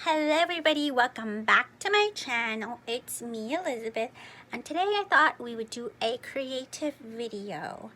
Hello everybody, welcome back to my channel. It's me, Elizabeth, and today I thought we would do a creative video.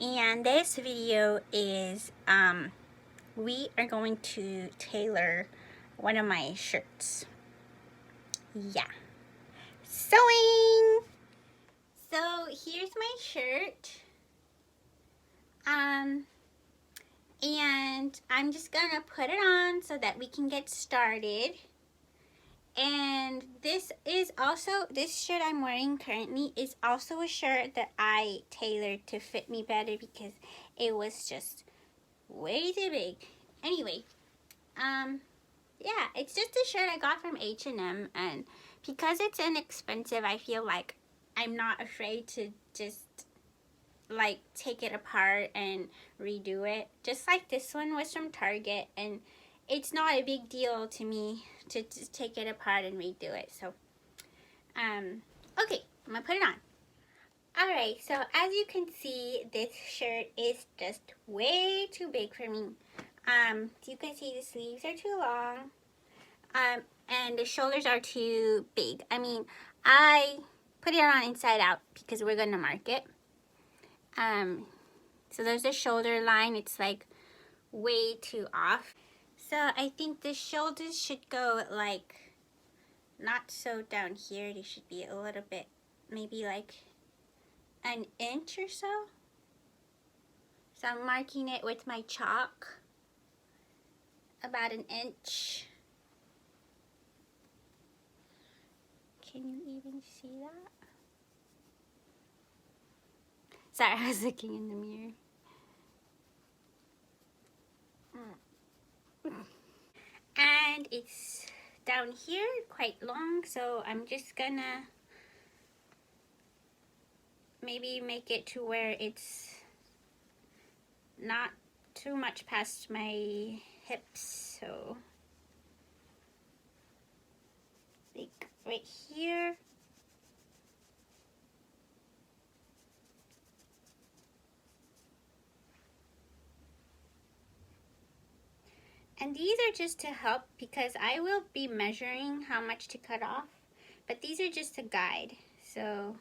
And this video is, we are going to tailor one of my shirts. Yeah. Sewing! So here's my shirt. And I'm just gonna put it on so that we can get started. And this shirt I'm wearing currently is also a shirt that I tailored to fit me better because it was just way too big. Anyway, yeah, it's just a shirt I got from H&M, and because it's inexpensive, I feel like I'm not afraid to just like take it apart and redo it. Just like this one was from Target, and it's not a big deal to me to just take it apart and redo it. So, okay, I'm gonna put it on. Alright, so as you can see, this shirt is just way too big for me. You can see the sleeves are too long, and the shoulders are too big. I mean, I put it on inside out because we're gonna mark it. So there's the shoulder line, it's like way too off. So I think the shoulders should go like not so down here. They should be a little bit, maybe like an inch or so. So I'm marking it with my chalk, about an inch. Can you even see that? Sorry, I was looking in the mirror. And it's down here quite long, so I'm just gonna maybe make it to where it's not too much past my hips. So like right here. And these are just to help because I will be measuring how much to cut off, but these are just a guide. So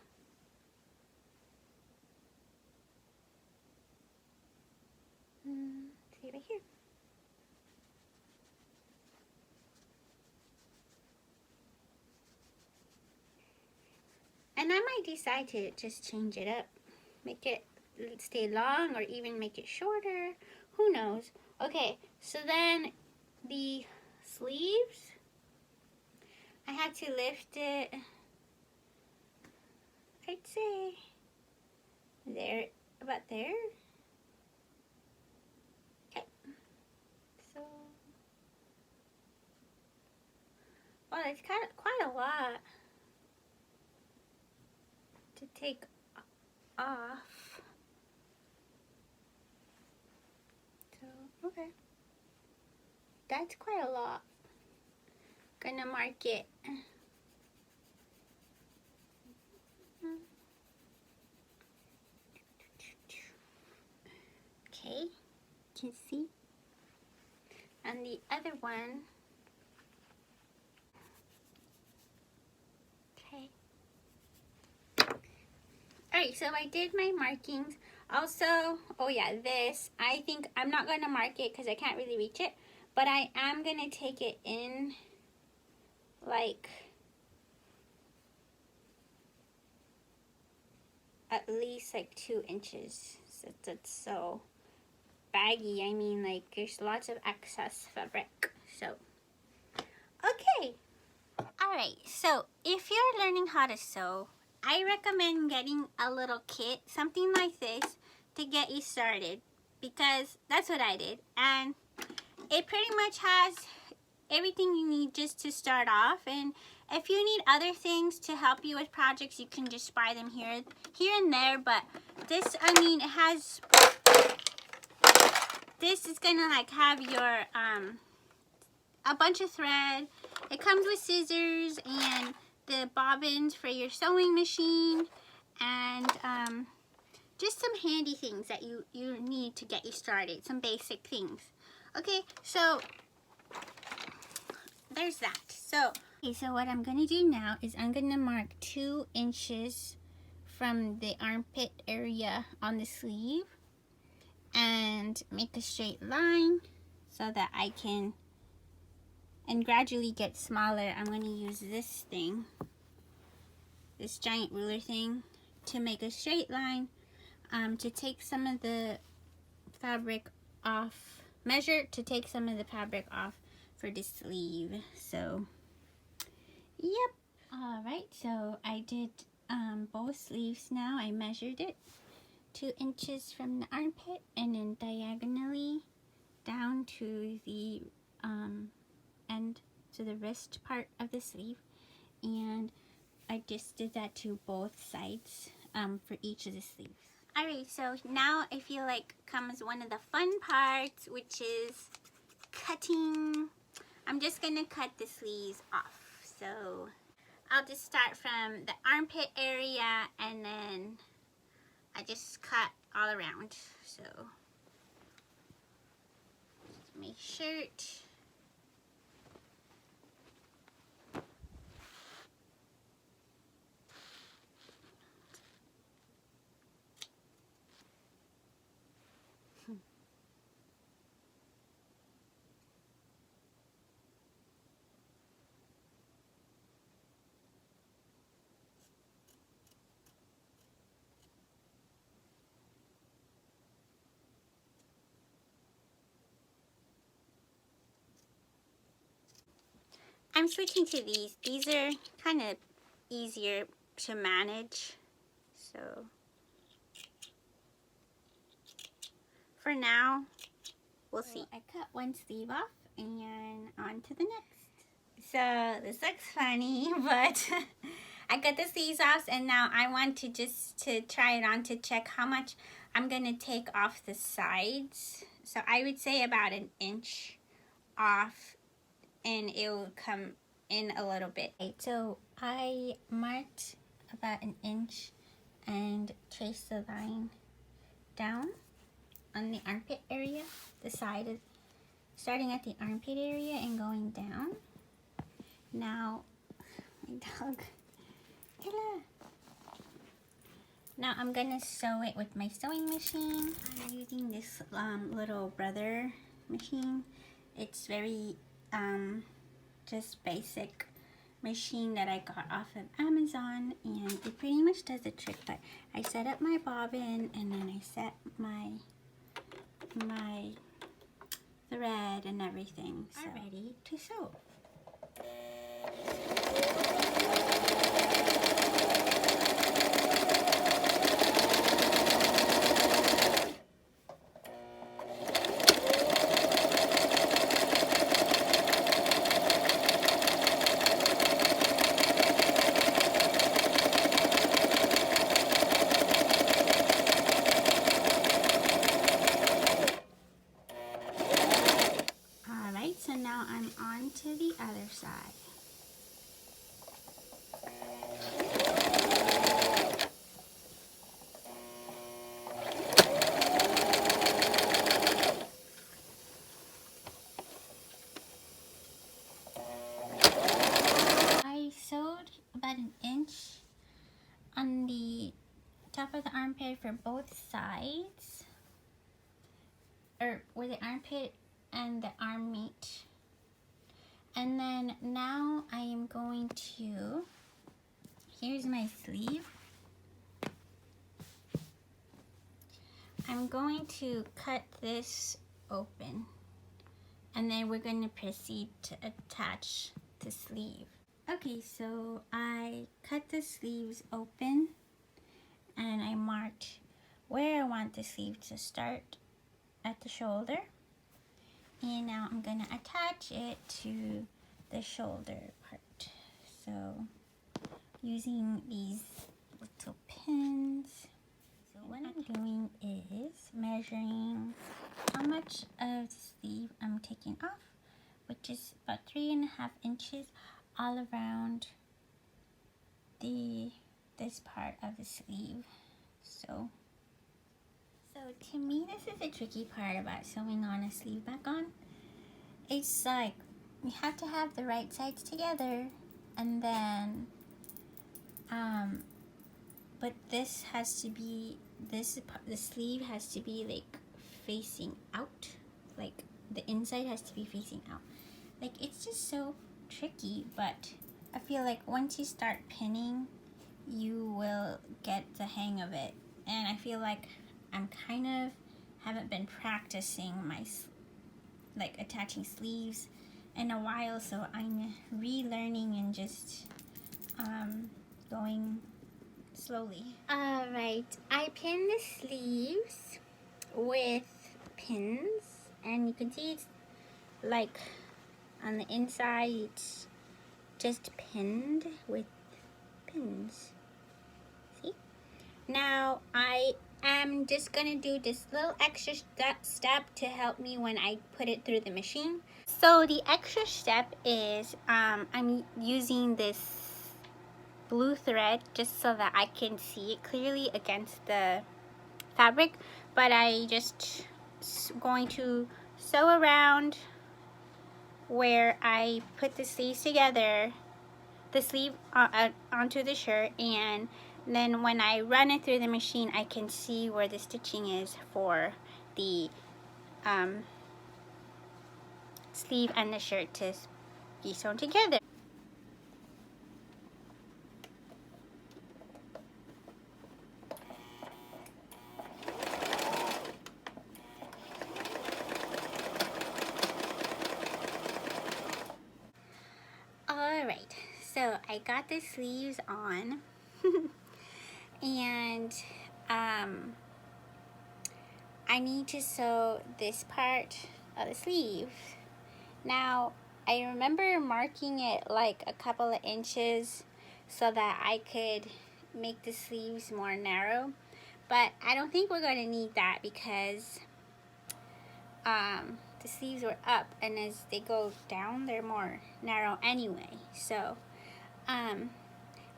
see right here. And I might decide to just change it up, make it stay long or even make it shorter. Who knows? Okay, so then the sleeves, I had to lift it, I'd say there, about there. Okay, so, oh, that's quite a lot to take off. So, okay. That's quite a lot. Gonna mark it. Okay, you can see. And the other one. Okay. Alright, so I did my markings. Also, oh yeah, this, I think I'm not gonna mark it because I can't really reach it, but I am gonna take it in like at least like 2 inches. So that's so baggy. I mean, like there's lots of excess fabric. So, okay. Alright, so if you're learning how to sew, I recommend getting a little kit, something like this, to get you started, because that's what I did, and it pretty much has everything you need just to start off. And if you need other things to help you with projects, you can just buy them here and there. But this, I mean, it has, this is gonna like have your a bunch of thread. It comes with scissors and the bobbins for your sewing machine, and just some handy things that you need to get you started, some basic things. Okay, so there's that. So, okay, so what I'm gonna do now is I'm gonna mark 2 inches from the armpit area on the sleeve and make a straight line so that I can, and gradually get smaller. I'm gonna use this thing, this giant ruler thing, to make a straight line, to take some of the fabric off, measure to take some of the fabric off for the sleeve. So, yep. Alright, so I did both sleeves now. I measured it 2 inches from the armpit and then diagonally down to the end, to the wrist part of the sleeve. And I just did that to both sides for each of the sleeves. Alright, so now I feel like comes one of the fun parts, which is cutting. I'm just gonna cut the sleeves off. So I'll just start from the armpit area and then I just cut all around. So my shirt. I'm switching to these. These are kind of easier to manage. So for now, we'll see. I cut one sleeve off and on to the next. So this looks funny, but I cut the sleeves off and now I want to just to try it on to check how much I'm gonna take off the sides. So I would say about 1 inch off and it will come in a little bit. Okay, so I marked about 1 inch and traced the line down on the armpit area, the side of, starting at the armpit area and going down. Now, my dog, Killa. Now I'm gonna sew it with my sewing machine. I'm using this little brother machine. It's very just basic machine that I got off of Amazon, and it pretty much does the trick. But I set up my bobbin and then I set my thread and everything. So I'm ready to sew. So now I'm on to the other side. I sewed about 1 inch on the top of the armpit for both sides, or where the armpit and the arm meet. And then now I am going to, here's my sleeve. I'm going to cut this open and then we're going to proceed to attach the sleeve. Okay, so I cut the sleeves open and I marked where I want the sleeve to start at the shoulder. And now I'm gonna attach it to the shoulder part. So using these little pins. So what I'm doing is measuring how much of the sleeve I'm taking off, which is about 3.5 inches all around this part of the sleeve. So to me, this is the tricky part about sewing on a sleeve back on. It's like you have to have the right sides together, and then but this has to be the sleeve has to be like facing out, like the inside has to be facing out. Like, it's just so tricky, but I feel like once you start pinning, you will get the hang of it. And I feel like I'm kind of haven't been practicing my like attaching sleeves in a while, so I'm relearning and just going slowly. Alright, I pinned the sleeves with pins, and you can see it's like on the inside it's just pinned with pins. See? Now I am just gonna do this little extra step to help me when I put it through the machine. So the extra step is I'm using this blue thread just so that I can see it clearly against the fabric, but I just going to sew around where I put the sleeves together, the sleeve onto the shirt, and then when I run it through the machine I can see where the stitching is for the sleeve and the shirt to be sewn together. Alright, so I got the sleeves on and I need to sew this part of the sleeve. Now, I remember marking it like a couple of inches so that I could make the sleeves more narrow, but I don't think we're going to need that because the sleeves were up, and as they go down they're more narrow anyway. So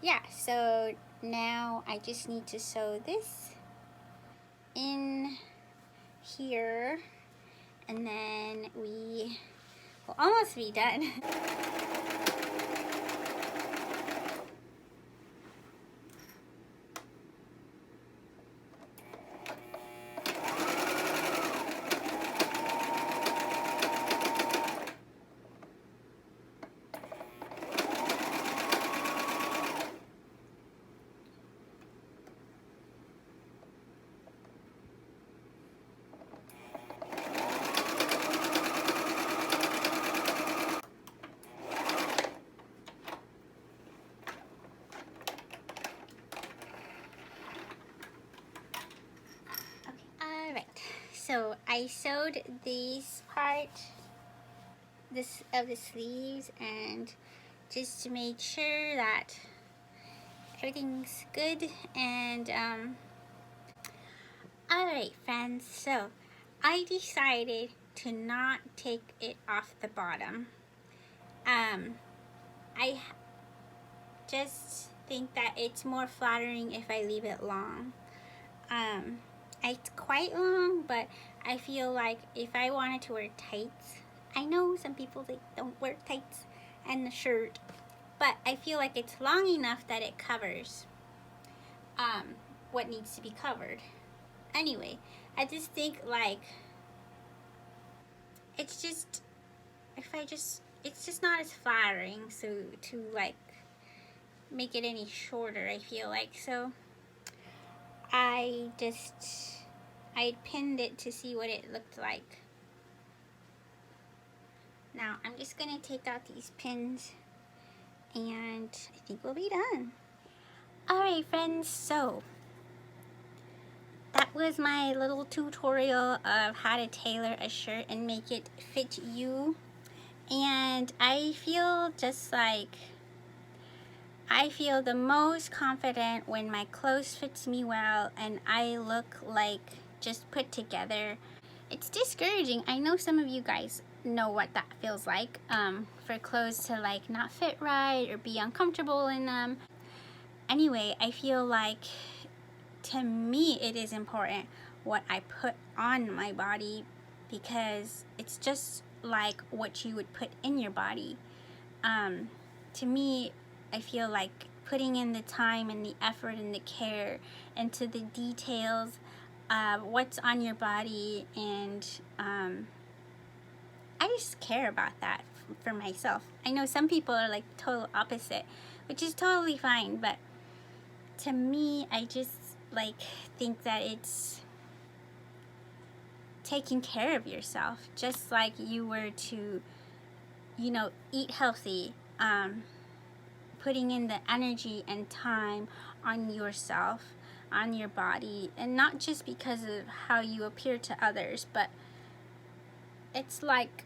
yeah, so now I just need to sew this in here, and then we will almost be done. So I sewed this part of the sleeves, and just to make sure that everything's good. And alright friends, so I decided to not take it off the bottom. I just think that it's more flattering if I leave it long. It's quite long, but I feel like if I wanted to wear tights, I know some people, they don't wear tights and the shirt, but I feel like it's long enough that it covers what needs to be covered. Anyway, I just think like it's just not as flattering, so to like make it any shorter, I feel like. So I pinned it to see what it looked like. Now I'm just gonna take out these pins, and I think we'll be done. Alright friends, so that was my little tutorial of how to tailor a shirt and make it fit you. And I feel just like I feel the most confident when my clothes fits me well and I look like just put together. It's discouraging. I know some of you guys know what that feels like, for clothes to like not fit right or be uncomfortable in them. Anyway, I feel like to me it is important what I put on my body, because it's just like what you would put in your body. To me, I feel like putting in the time and the effort and the care into the details of what's on your body, and I just care about that for myself. I know some people are like total opposite, which is totally fine, but to me, I just like think that it's taking care of yourself, just like you were to, eat healthy, putting in the energy and time on yourself, on your body, and not just because of how you appear to others, but it's like,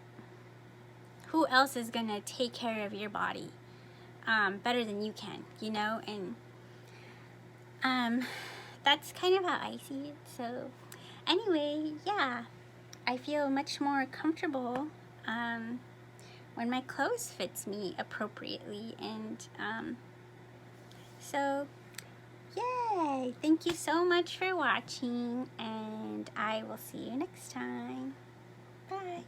who else is gonna take care of your body better than you can, And that's kind of how I see it. So anyway, yeah, I feel much more comfortable when my clothes fits me appropriately, and so yay! Thank you so much for watching, and I will see you next time. Bye.